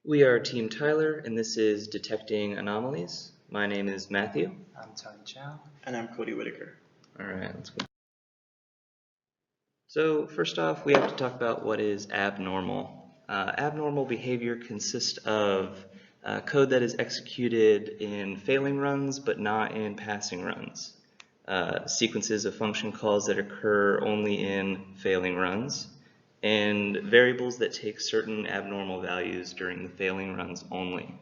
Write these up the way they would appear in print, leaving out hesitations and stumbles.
We are Team Tyler, and this is Detecting Anomalies. My name is Matthew. I'm Tony Chow. And I'm Cody Whitaker. All right, let's go. So first off, we have to talk about what is abnormal. Abnormal behavior consists of code that is executed in failing runs, but not in passing runs. Sequences of function calls that occur only in failing runs, and variables that take certain abnormal values during the failing runs only.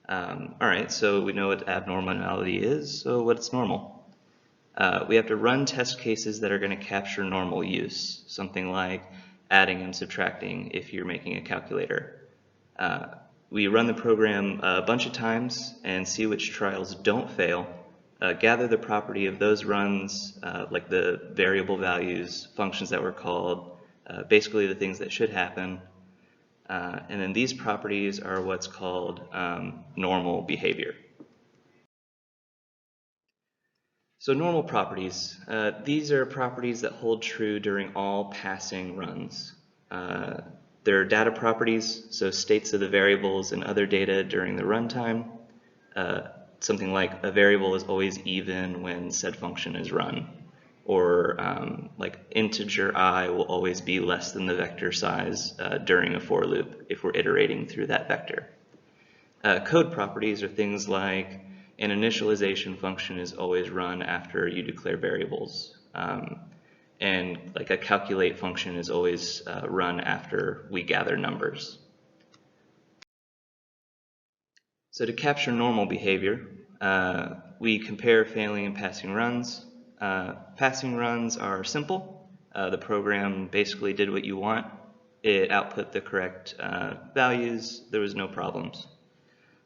All right, so we know what abnormality is, so what's normal? We have to run test cases that are going to capture normal use, something like adding and subtracting if you're making a calculator. We run the program a bunch of times and see which trials don't fail, gather the property of those runs, like the variable values, functions that were called, basically the things that should happen, and then these properties are what's called normal behavior. So normal properties, these are properties that hold true during all passing runs. They're data properties, so states of the variables and other data during the runtime. Something like a variable is always even when said function is run, or like integer I will always be less than the vector size during a for loop if we're iterating through that vector. Code properties are things like an initialization function is always run after you declare variables. And like a calculate function is always run after we gather numbers. So to capture normal behavior, we compare failing and passing runs. Passing runs are simple. The program basically did what you want. It output the correct values. There was no problems.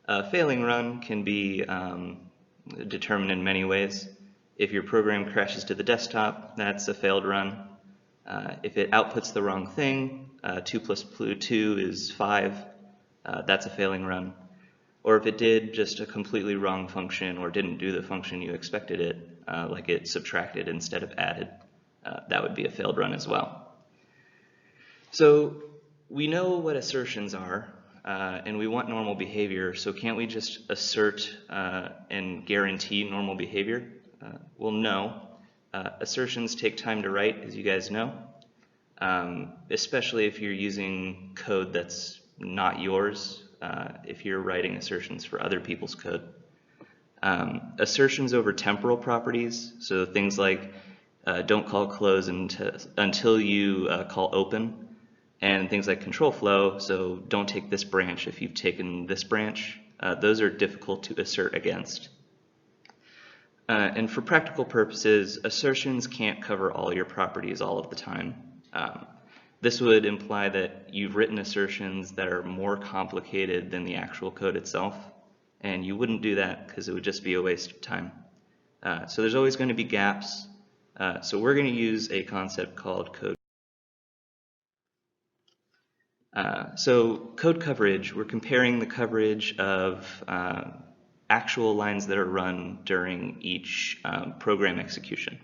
A failing run can be determined in many ways. If your program crashes to the desktop, that's a failed run. If it outputs the wrong thing, 2 plus 2 is 5, that's a failing run. Or if it did just a completely wrong function or didn't do the function you expected it, like it subtracted instead of added, that would be a failed run as well. So we know what assertions are, and we want normal behavior, so can't we just assert and guarantee normal behavior? Well, no. Assertions take time to write, as you guys know, especially if you're using code that's not yours, if you're writing assertions for other people's code. Assertions over temporal properties, so things like don't call close until you call open, and things like control flow, so don't take this branch if you've taken this branch. Those are difficult to assert against. And for practical purposes, assertions can't cover all your properties all of the time. This would imply that you've written assertions that are more complicated than the actual code itself, and you wouldn't do that because it would just be a waste of time. So there's always going to be gaps, so we're going to use a concept called code. So code coverage, we're comparing the coverage of actual lines that are run during each program execution.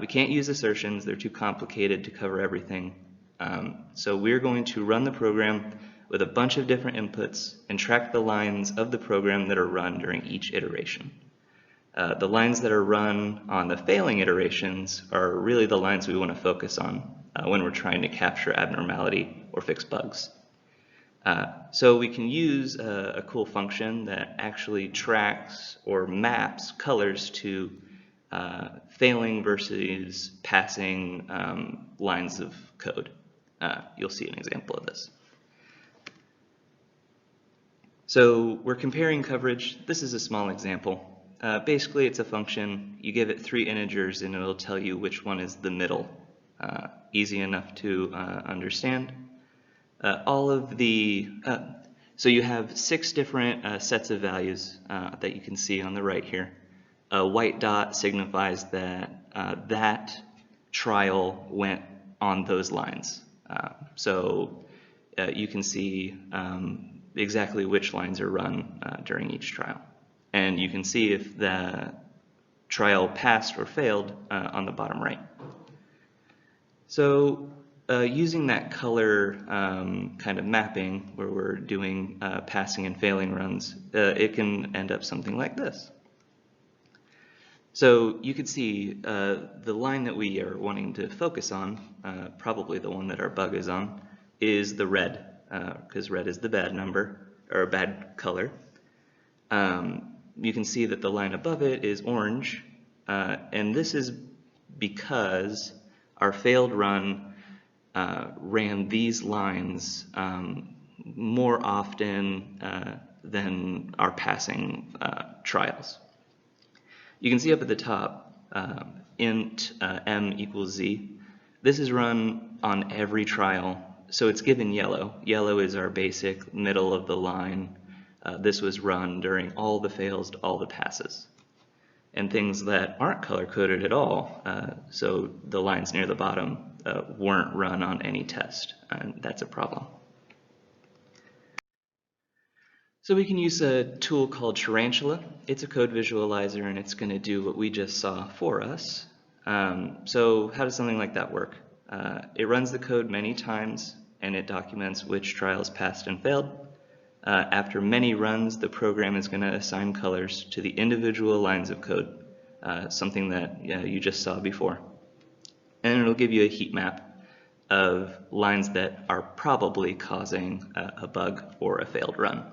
We can't use assertions, they're too complicated to cover everything. So we're going to run the program with a bunch of different inputs and track the lines of the program that are run during each iteration. The lines that are run on the failing iterations are really the lines we want to focus on when we're trying to capture abnormality or fix bugs. So we can use a cool function that actually tracks or maps colors to failing versus passing lines of code. You'll see an example of this. So we're comparing coverage. This is a small example. Basically, it's a function. You give it 3 integers and it'll tell you which one is the middle. Easy enough to understand. So you have 6 different sets of values that you can see on the right here. A white dot signifies that that trial went on those lines. So you can see exactly which lines are run during each trial. And you can see if the trial passed or failed on the bottom right. So Using that color kind of mapping where we're doing passing and failing runs, it can end up something like this. So you can see the line that we are wanting to focus on, probably the one that our bug is on, is the red, because red is the bad number, or bad color. You can see that the line above it is orange, and this is because our failed run ran these lines more often than our passing trials. You can see up at the top, int m equals z. This is run on every trial, so it's given yellow. Yellow is our basic middle of the line. This was run during all the fails to all the passes. And things that aren't color-coded at all, so the lines near the bottom, weren't run on any test, and that's a problem. So we can use a tool called Tarantula. It's a code visualizer, and it's going to do what we just saw for us. So how does something like that work? It runs the code many times, and it documents which trials passed and failed. After many runs, the program is going to assign colors to the individual lines of code, something that you just saw before. And it'll give you a heat map of lines that are probably causing a bug or a failed run.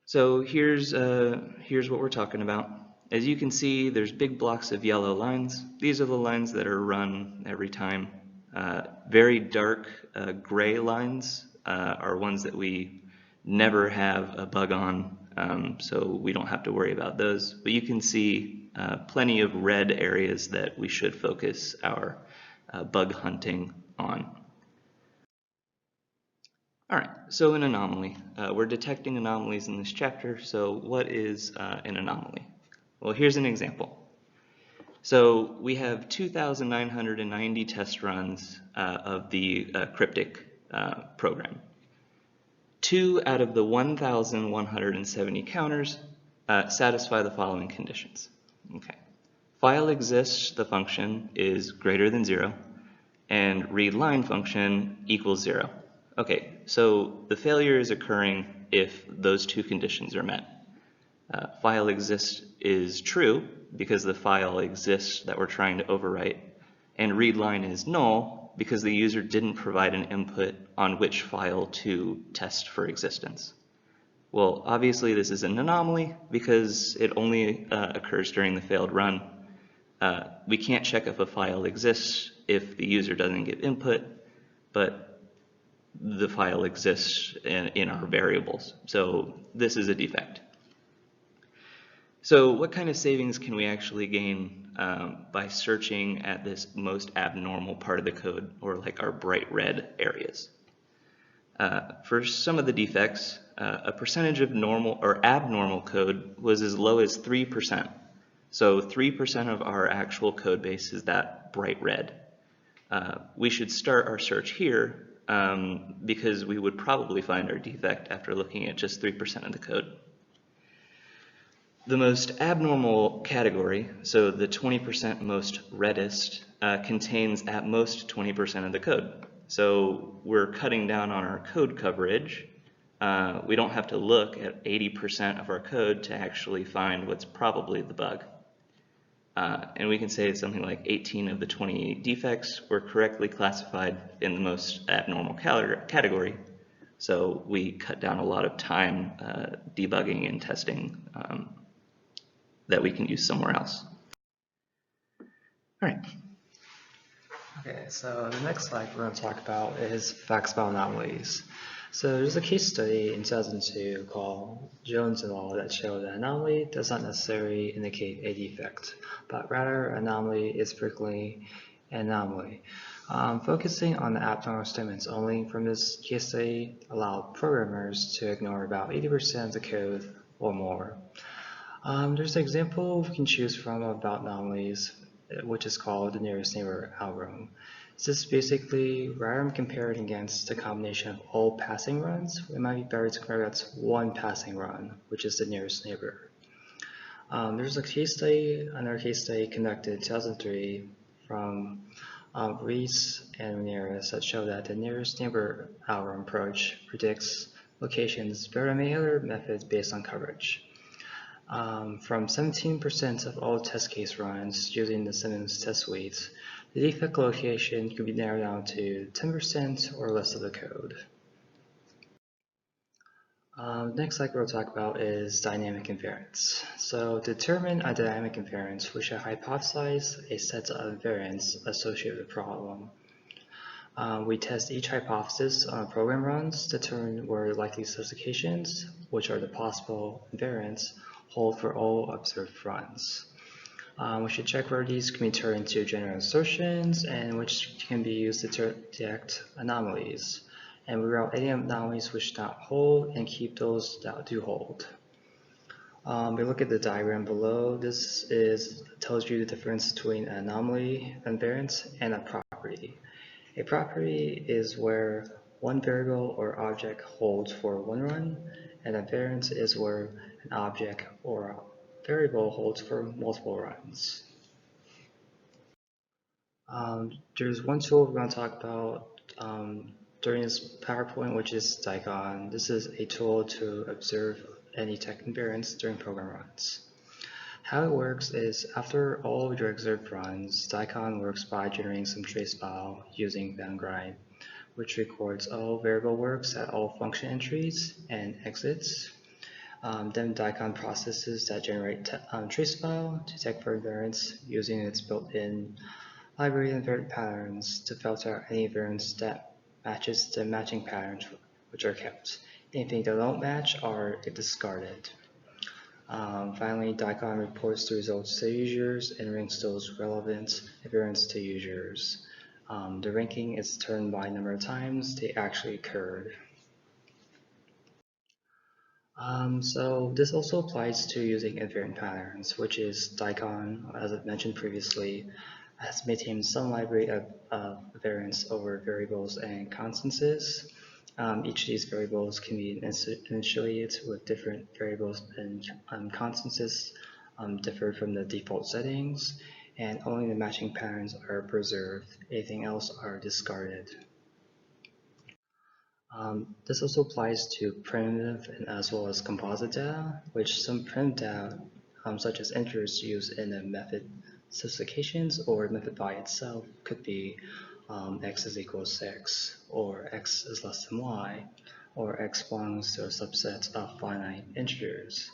So here's what we're talking about. As you can see, there's big blocks of yellow lines. These are the lines that are run every time. Very dark gray lines are ones that we never have a bug on, so we don't have to worry about those. But you can see plenty of red areas that we should focus our bug hunting on. All right, so an anomaly. We're detecting anomalies in this chapter, so what is an anomaly? Well, here's an example. So we have 2,990 test runs of the cryptic program. 2 out of the 1,170 counters satisfy the following conditions. Okay. File exists, the function is greater than 0, and readLine function equals 0. Okay, so the failure is occurring if those two conditions are met. File exists is true because the file exists that we're trying to overwrite, and readLine is null because the user didn't provide an input on which file to test for existence. Well, obviously this is an anomaly because it only occurs during the failed run. We can't check if a file exists if the user doesn't give input, but the file exists in our variables. So this is a defect. So what kind of savings can we actually gain by searching at this most abnormal part of the code, or like our bright red areas? For some of the defects, a percentage of normal or abnormal code was as low as 3%. So 3% of our actual code base is that bright red. We should start our search here because we would probably find our defect after looking at just 3% of the code. The most abnormal category, so the 20% most reddest, contains at most 20% of the code. So we're cutting down on our code coverage. We don't have to look at 80% of our code to actually find what's probably the bug. And we can say something like 18 of the 20 defects were correctly classified in the most abnormal category. So we cut down a lot of time debugging and testing that we can use somewhere else. All right. Okay, so the next slide we're going to talk about is facts about anomalies. So there's a case study in 2002 called Jones et al. That showed that anomaly does not necessarily indicate a defect, but rather anomaly is frequently an anomaly. Focusing on the abnormal statements only from this case study allowed programmers to ignore about 80% of the code or more. There's an example we can choose from about anomalies, which is called the nearest neighbor algorithm. This is basically, rather than comparing against the combination of all passing runs, it might be better to compare against one passing run, which is the nearest neighbor. There's a case study, another case study conducted in 2003 from Reese and Ramirez that show that the nearest neighbor algorithm approach predicts locations better than many other methods based on coverage. From 17% of all test case runs using the Simmons test suite, the defect location could be narrowed down to 10% or less of the code. Next slide we'll talk about is dynamic invariance. So determine a dynamic invariance, we should hypothesize a set of invariants associated with the problem. We test each hypothesis on program runs, determine where likely specifications, which are the possible invariants, hold for all observed runs. We should check where these can be turned into general assertions and which can be used to detect anomalies. And we route any anomalies which do not hold and keep those that do hold. We look at the diagram below. This tells you the difference between an anomaly invariant and a property. A property is where one variable or object holds for one run, and a variance is where an object or a variable holds for multiple runs. There's one tool we're going to talk about during this PowerPoint, which is DICON. This is a tool to observe and detect invariants during program runs. How it works is after all your observed runs, DICON works by generating some trace file using VanGrind, which records all variable works at all function entries and exits. Then DICON processes that generate trace file to detect for invariants using its built-in library invariant patterns to filter out any variants that matches the matching patterns which are kept. Anything that don't match are discarded. Finally, DICON reports the results to users and ranks those relevant invariants to users. The ranking is determined by number of times they actually occurred. So this also applies to using invariant patterns, which is DICON, as I mentioned previously, has maintained some library of variants over variables and constances. Each of these variables can be initiated with different variables and constances differ from the default settings, and only the matching patterns are preserved. Anything else are discarded. This also applies to primitive and as well as composite data, which some primitive data, such as integers used in the method specifications or method by itself, could be x is equal to 6, or x is less than y, or x belongs to a subset of finite integers.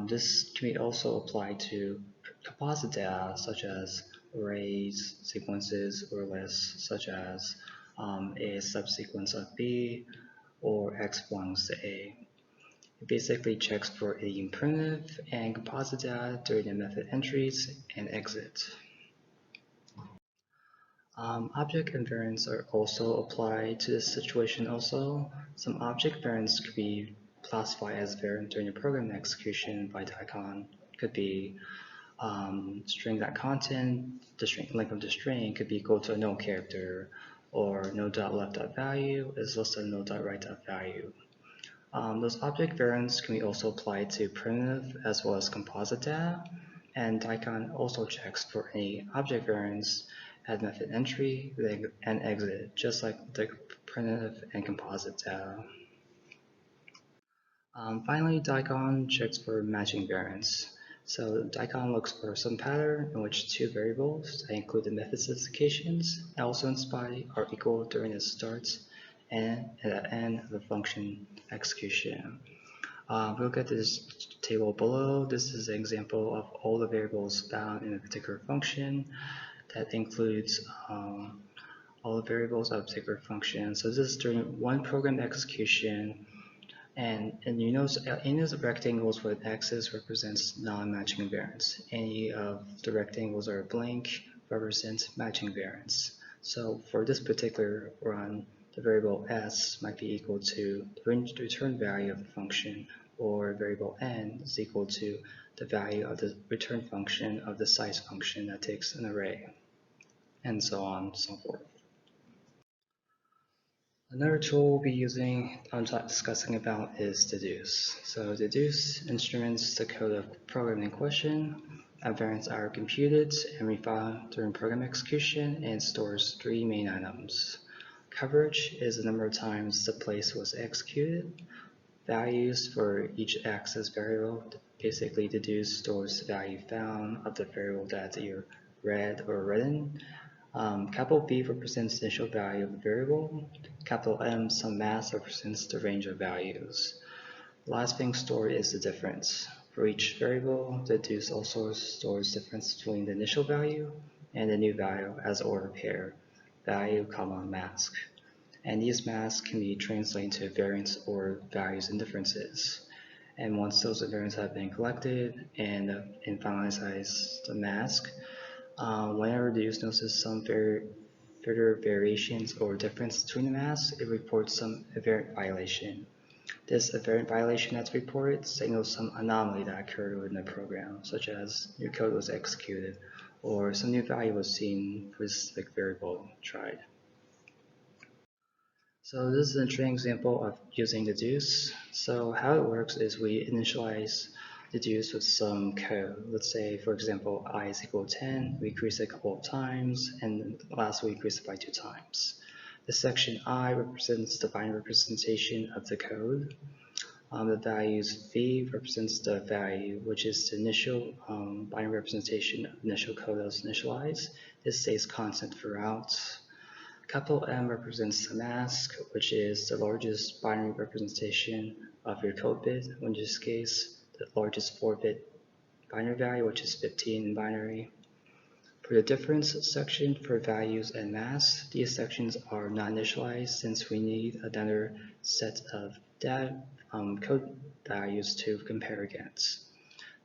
This can be also applied to composite data, such as arrays, sequences, or lists, such as a subsequence of B, or X belongs to A. It basically checks for a primitive and composite data during the method entries and exits. Object invariants are also applied to this situation also. Some object variants could be classified as variant during the program execution by DICON. Could be string.content, the string length of the string could be equal to a null character, or no.left.value is less than no.right.value. Those object variants can be also applied to primitive as well as composite data, and DICON also checks for any object variants at method entry and exit, just like the primitive and composite data. Finally, DICON checks for matching variants. So DICON looks for some pattern in which two variables that include the method specifications and also in SPI are equal during the start and at the end of the function execution. We'll look at this table below. This is an example of all the variables found in a particular function that includes all the variables of a particular function. So this is during one program execution. And you notice any of the rectangles with x's represents non-matching invariants. Any of the rectangles are blank represent matching invariants. So for this particular run, the variable s might be equal to the return value of the function, or variable n is equal to the value of the return function of the size function that takes an array, and so on and so forth. Another tool we'll be using, discussing about is deduce. So deduce instruments the code of program in question, Variants are computed and refined during program execution and stores three main items. Coverage is the number of times the place was executed. Values for each access variable, basically deduce stores the value found of the variable that you read or written. Capital V represents the initial value of the variable. Capital M, some mass, represents the range of values. The last being stored is the difference. For each variable, the deduce also stores difference between the initial value and the new value as order pair, value, comma, mask. And these masks can be translated into variance or values and differences. And once those variants have been collected and finalized the mask, whenever the user notices some further variations or difference between the masks, it reports some variant violation. This variant violation that's reported signals some anomaly that occurred within the program, such as new code was executed or some new value was seen for a specific variable tried. So this is a training example of using deduce. So how it works is we initialize deduce with some code. Let's say, for example, I is equal to 10. We increase it a couple of times, and last we increase it by 2 times. The section I represents the binary representation of the code. The values V represents the value, which is the initial binary representation of initial code that was initialized. This stays constant throughout. Capital M represents the mask, which is the largest binary representation of your code bit, in this case, the largest 4-bit binary value, which is 15 in binary. For the difference section for values and masks, these sections are not initialized since we need another set of code values to compare against.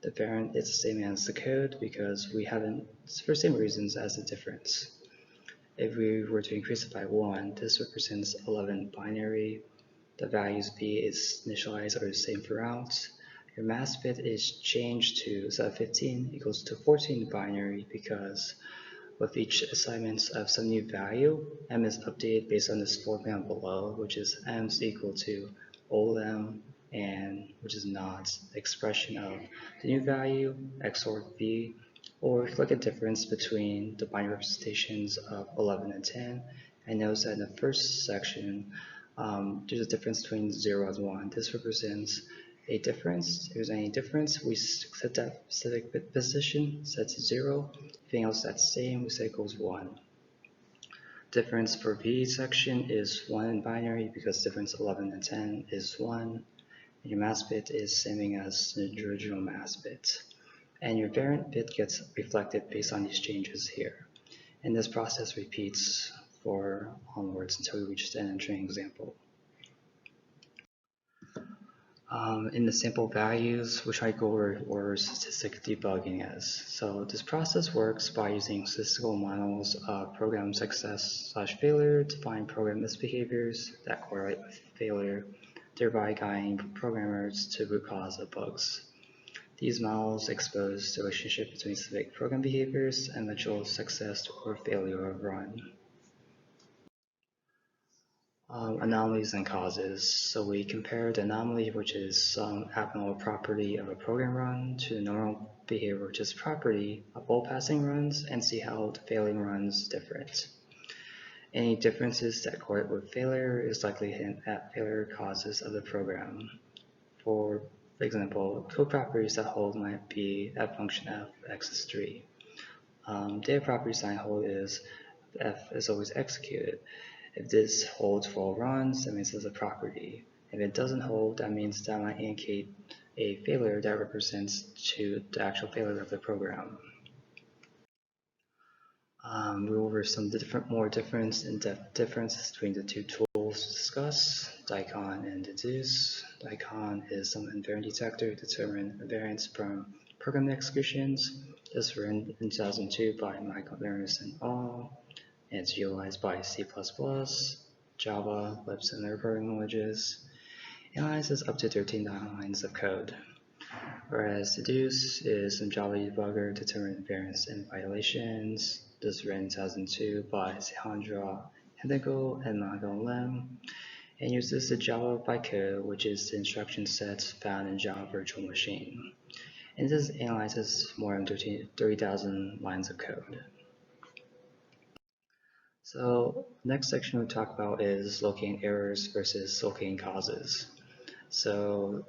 The variant is the same as the code because we haven't, for the same reasons as the difference. If we were to increase it by 1, this represents 11 binary. The values V is initialized or the same throughout. Your mask bit is changed to, instead of 15, equals to 14 binary because with each assignment of some new value, M is updated based on this format below, which is M is equal to old M, and which is not expression of the new value, XOR V, or click a difference between the binary representations of 11 and 10. And notice that in the first section, there's a difference between 0 and 1. This represents a difference. If there's any difference, we set that specific bit position, set to 0. Anything else that's same, we say equals 1. Difference for V section is 1 in binary because difference 11 and 10 is 1. And your mask bit is same as the original mask bit. And your variant bit gets reflected based on these changes here. And this process repeats for onwards until we reach the end of the training example. In the sample values, we try to go over what statistic debugging is. So this process works by using statistical models of program success/failure to find program misbehaviors that correlate with failure, thereby guiding programmers to root cause of bugs. These models expose the relationship between specific program behaviors and eventual success or failure of run. Anomalies and causes. So we compare the anomaly, which is some abnormal property of a program run, to the normal behavior, which is property of all passing runs, and see how the failing runs different. Any differences that correlate with failure is likely to hint at failure causes of the program. For example, code properties that hold might be f function f x is 3. Data properties that hold is f is always executed. If this holds for all runs, that means it's a property. If it doesn't hold, that means that might indicate a failure that represents to the actual failure of the program. We will over some more in-depth differences between the two tools to discuss, DICON and deduce. DICON is some invariant detector to determine variance from program executions. This was written in 2002 by Michael Ernst and al. And it's utilized by C++, Java, libs, and other programming languages. Analyzes up to 13 lines of code, whereas deduce is some Java debugger to determine variance and violations. This was written in 2002 by Alejandro Hendigo and Michael Lim, and uses the Java bytecode, which is the instruction set found in Java Virtual Machine. and this analyzes more than 30,000 lines of code. So next section we'll talk about is locating errors versus locating causes. So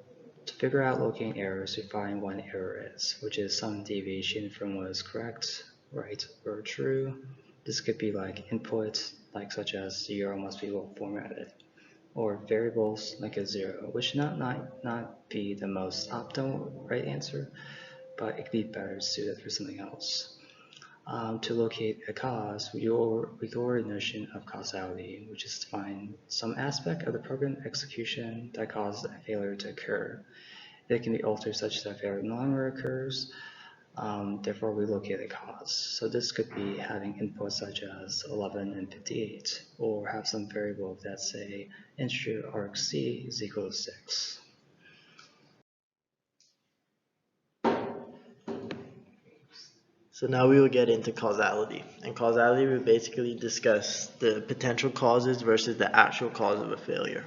to figure out locating errors, we find what an error is, which is some deviation from what is correct, right, or true. This could be like input, like such as the URL must be well formatted, or variables like a zero, which not be the most optimal right answer, but it could be better suited for something else. To locate a cause, we go over the notion of causality, which is to find some aspect of the program execution that caused a failure to occur. It can be altered such that failure no longer occurs. Therefore, we locate the cause. So this could be having inputs such as 11 and 58, or have some variable that say integer argc is equal to 6. So now we will get into causality. And causality will basically discuss the potential causes versus the actual cause of a failure.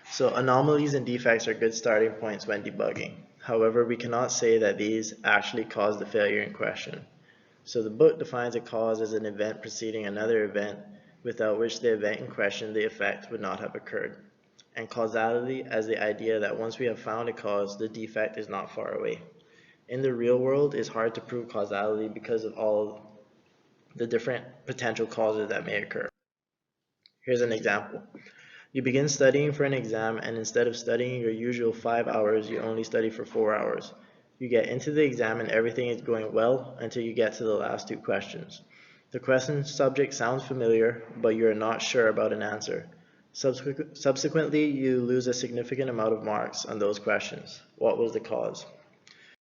So anomalies and defects are good starting points when debugging. However, we cannot say that these actually cause the failure in question. So the book defines a cause as an event preceding another event without which the event in question, the effect, would not have occurred. And causality as the idea that once we have found a cause, the defect is not far away. In the real world, it's hard to prove causality because of all the different potential causes that may occur. Here's an example. You begin studying for an exam, and instead of studying your usual 5 hours, you only study for 4 hours. You get into the exam and everything is going well until you get to the last 2 questions. The question subject sounds familiar, but you are not sure about an answer. Subsequently, you lose a significant amount of marks on those questions. What was the cause?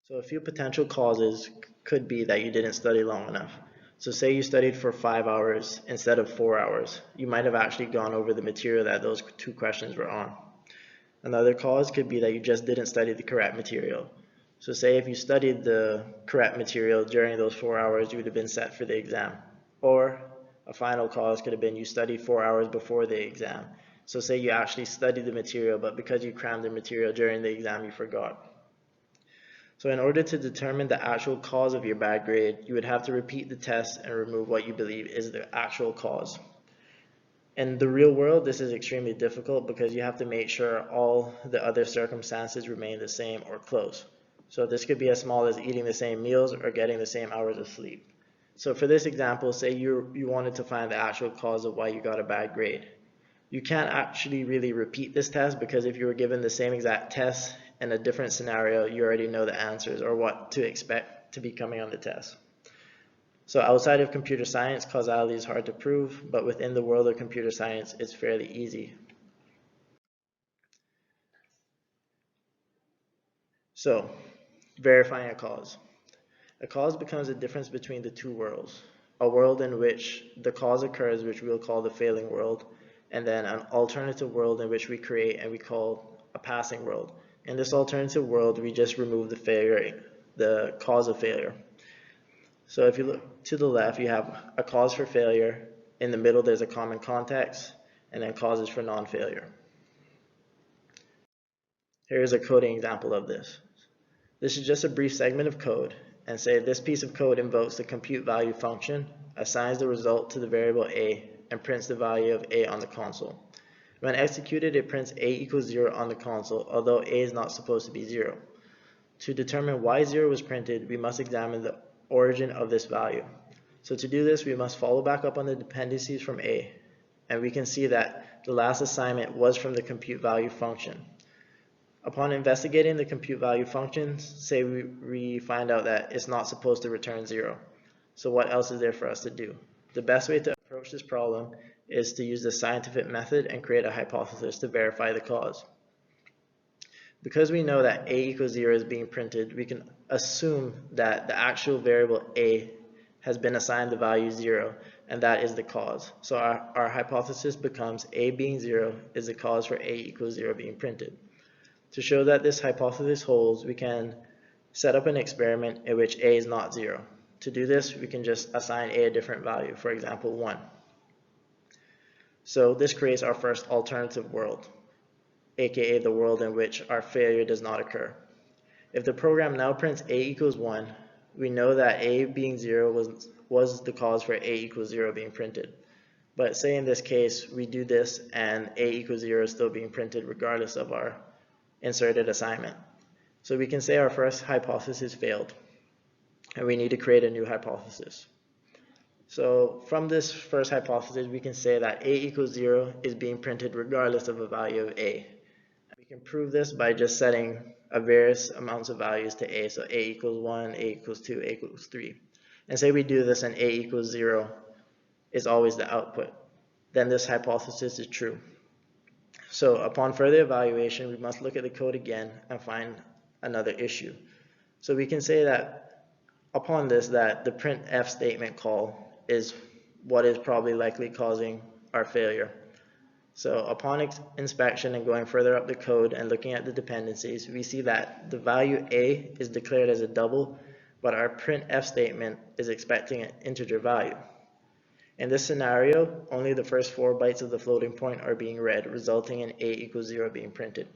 So a few potential causes could be that you didn't study long enough. So say you studied for 5 hours instead of 4 hours. You might have actually gone over the material that those 2 questions were on. Another cause could be that you just didn't study the correct material. So say if you studied the correct material during those 4 hours, you would have been set for the exam. Or a final cause could have been you studied 4 hours before the exam. So say you actually studied the material, but because you crammed the material during the exam, you forgot. So in order to determine the actual cause of your bad grade, you would have to repeat the test and remove what you believe is the actual cause. In the real world, this is extremely difficult because you have to make sure all the other circumstances remain the same or close. So this could be as small as eating the same meals or getting the same hours of sleep. So for this example, say you wanted to find the actual cause of why you got a bad grade. You can't actually really repeat this test because if you were given the same exact test in a different scenario, you already know the answers or what to expect to be coming on the test. So outside of computer science, causality is hard to prove, but within the world of computer science, it's fairly easy. So, verifying a cause. A cause becomes a difference between the two worlds. A world in which the cause occurs, which we'll call the failing world, and then an alternative world in which we create and we call a passing world. In this alternative world, we just remove the cause of failure. So if you look to the left, you have a cause for failure. In the middle, there's a common context, and then causes for non-failure. Here's a coding example of this. This is just a brief segment of code, and say this piece of code invokes the compute value function, assigns the result to the variable a, and prints the value of a on the console. When executed, it prints a equals 0 on the console, although a is not supposed to be 0. To determine why 0 was printed, we must examine the origin of this value. So to do this, we must follow back up on the dependencies from a, and we can see that the last assignment was from the compute value function. Upon investigating the compute value function, say we find out that it's not supposed to return 0. So what else is there for us to do? The best way to approach this problem is to use the scientific method and create a hypothesis to verify the cause. Because we know that a equals 0 is being printed, we can assume that the actual variable a has been assigned the value 0, and that is the cause. So our hypothesis becomes a being 0 is the cause for a equals 0 being printed. To show that this hypothesis holds, we can set up an experiment in which a is not 0. To do this, we can just assign a different value, for example 1. So this creates our first alternative world, aka the world in which our failure does not occur. If the program now prints a equals 1, we know that a being 0 was the cause for a equals 0 being printed. But say in this case, we do this and a equals 0 is still being printed regardless of our inserted assignment. So we can say our first hypothesis failed, and we need to create a new hypothesis. So from this first hypothesis, we can say that a equals 0 is being printed regardless of a value of a. We can prove this by just setting a various amounts of values to a. So a equals 1, a equals 2, a equals 3. And say we do this and a equals 0 is always the output. Then this hypothesis is true. So upon further evaluation, we must look at the code again and find another issue. So we can say that upon this, that the printf statement call is what is probably likely causing our failure. So upon inspection and going further up the code and looking at the dependencies, we see that the value a is declared as a double, but our printf statement is expecting an integer value. In this scenario, only the first 4 bytes of the floating point are being read, resulting in a equals 0 being printed.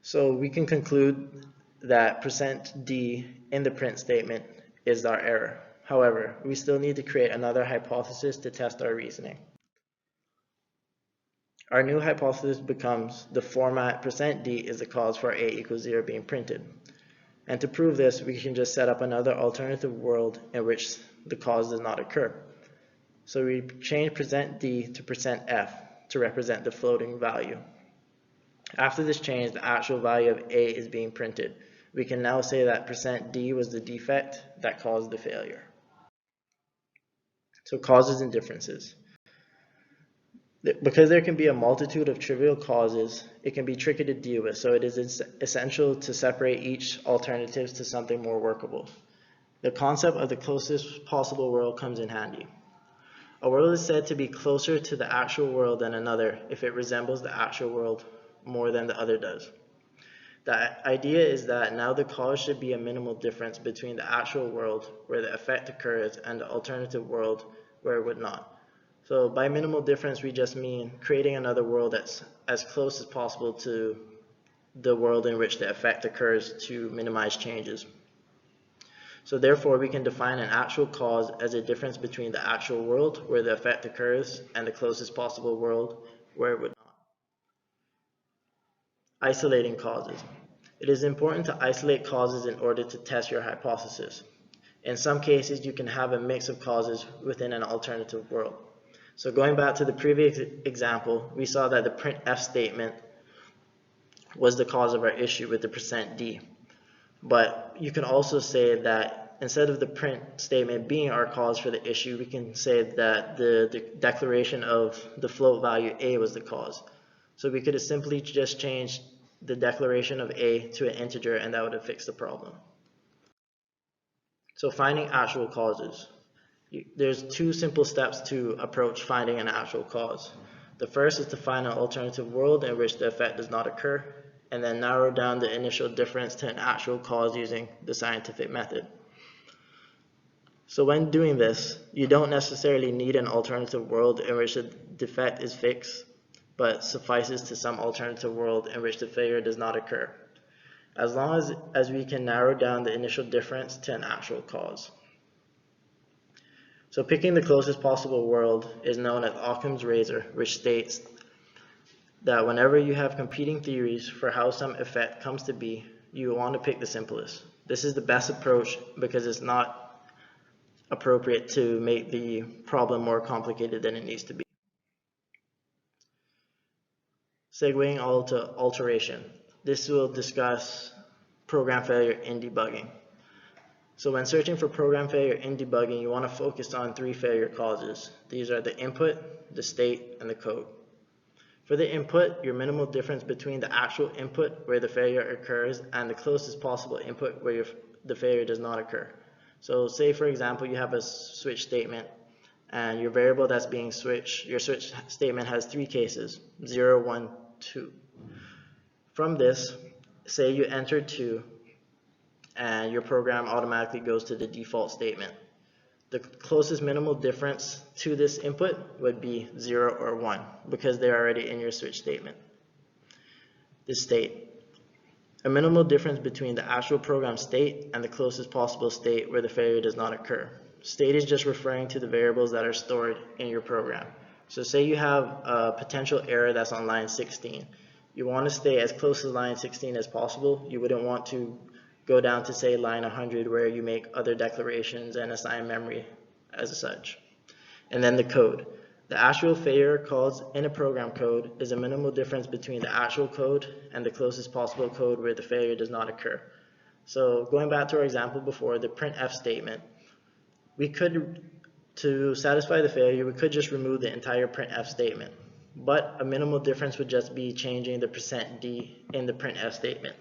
So we can conclude that %d in the print statement is our error. However, we still need to create another hypothesis to test our reasoning. Our new hypothesis becomes the format %d is the cause for a equals 0 being printed. And to prove this, we can just set up another alternative world in which the cause does not occur. So we change %d to %f to represent the floating value. After this change, the actual value of a is being printed. We can now say that %d was the defect that caused the failure. So causes and differences. Because there can be a multitude of trivial causes, it can be tricky to deal with, so it is essential to separate each alternative to something more workable. The concept of the closest possible world comes in handy. A world is said to be closer to the actual world than another if it resembles the actual world more than the other does. The idea is that now the cause should be a minimal difference between the actual world where the effect occurs and the alternative world where it would not. So by minimal difference, we just mean creating another world that's as close as possible to the world in which the effect occurs to minimize changes. So therefore, we can define an actual cause as a difference between the actual world where the effect occurs and the closest possible world where it would not. Isolating causes. It is important to isolate causes in order to test your hypothesis. In some cases, you can have a mix of causes within an alternative world. So going back to the previous example, we saw that the printf statement was the cause of our issue with the %d. But you can also say that instead of the print statement being our cause for the issue, we can say that the declaration of the float value a was the cause. So we could have simply just changed the declaration of a to an integer, and that would have fixed the problem. So finding actual causes. There's 2 simple steps to approach finding an actual cause. The first is to find an alternative world in which the effect does not occur, and then narrow down the initial difference to an actual cause using the scientific method. So when doing this, you don't necessarily need an alternative world in which the defect is fixed, but suffices to some alternative world in which the failure does not occur, as long as we can narrow down the initial difference to an actual cause. So picking the closest possible world is known as Occam's razor, which states that whenever you have competing theories for how some effect comes to be, you want to pick the simplest. This is the best approach because it's not appropriate to make the problem more complicated than it needs to be. Segueing all to alteration. This will discuss program failure in debugging. So when searching for program failure in debugging, you want to focus on 3 failure causes. These are the input, the state, and the code. For the input, your minimal difference between the actual input where the failure occurs and the closest possible input where the failure does not occur. So say for example, you have a switch statement and your variable that's being switched, your switch statement has 3 cases, 0, 1, 2. From this, say you enter 2, and your program automatically goes to the default statement. The closest minimal difference to this input would be 0 or 1 because they're already in your switch statement, this state. A minimal difference between the actual program state and the closest possible state where the failure does not occur. State is just referring to the variables that are stored in your program. So say you have a potential error that's on line 16. You want to stay as close to line 16 as possible. You wouldn't want to go down to say line 100 where you make other declarations and assign memory as such. And then the code. The actual failure cause in a program code is a minimal difference between the actual code and the closest possible code where the failure does not occur. So going back to our example before, the printf statement, we could, to satisfy the failure, we could just remove the entire printf statement, but a minimal difference would just be changing the %d in the printf statement.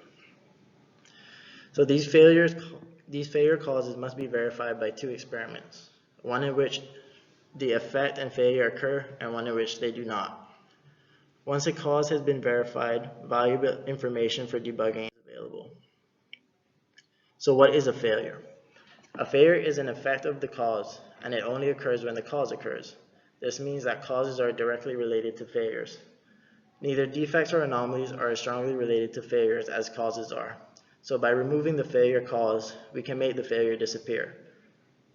So these failure causes must be verified by 2 experiments, one in which the effect and failure occur and one in which they do not. Once a cause has been verified, valuable information for debugging is available. So what is a failure? A failure is an effect of the cause, and it only occurs when the cause occurs. This means that causes are directly related to failures. Neither defects or anomalies are as strongly related to failures as causes are. So by removing the failure cause, we can make the failure disappear.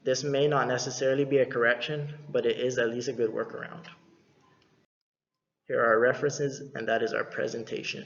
This may not necessarily be a correction, but it is at least a good workaround. Here are our references, and that is our presentation.